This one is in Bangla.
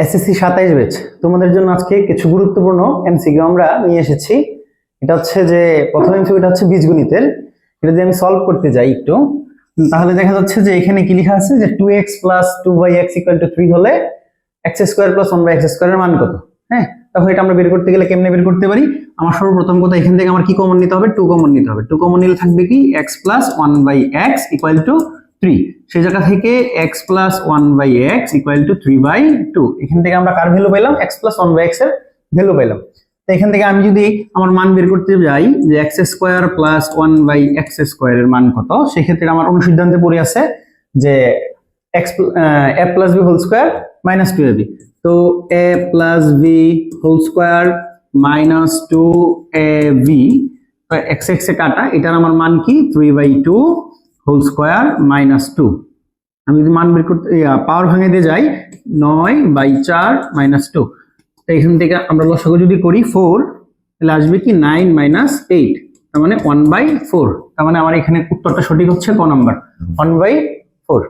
এসএসসি 27 ব্যাচ তোমাদের জন্য আজকে কিছু গুরুত্বপূর্ণ এমসিকিউ আমরা নিয়ে এসেছি। এটা হচ্ছে যে প্রথম এমসিকিউটা হচ্ছে বীজগণিতের। এটা যদি আমি সলভ করতে যাই একটু, তাহলে দেখা যাচ্ছে যে এখানে কি লেখা আছে যে 2x + 2y(x = 3) হলে x² + 1/x² এর মান কত। হ্যাঁ, তখন এটা আমরা বের করতে গেলে কেমনে বের করতে পারি? আমার সর্বপ্রথম কথা এখান থেকে আমার কি কমন নিতে হবে? 2 কমন নিতে হবে। 2 কমন নিলে থাকবে কি x + 1/x = 3। সেই জায়গা থেকে x + 1/x = 3/2। এখান থেকে আমরা কার ভ্যালু পেলাম? x + 1/x এর ভ্যালু পেলাম। তো এখান থেকে আমি যদি আমার মান বের করতে যাই যে x² + 1/x² এর মান কত, সেই ক্ষেত্রে আমার অনুসিদ্ধান্তে পড়ে আছে যে a + b² - 2ab। তো a + b² - 2ab, x x এ কাটা, এটার আমার মান কি 3/2² - 2। আমি যদি মান বের করতে পাওয়ার ভাঙে দিয়ে যাই 9/4 - 2। তো এখান থেকে আমরা লসাগু যদি করি 4, তাহলে আসবে কি 9 - 8, তার মানে 1/4। তার মানে আমার এখানে উত্তরটা সঠিক হচ্ছে ক নাম্বার? 1/4।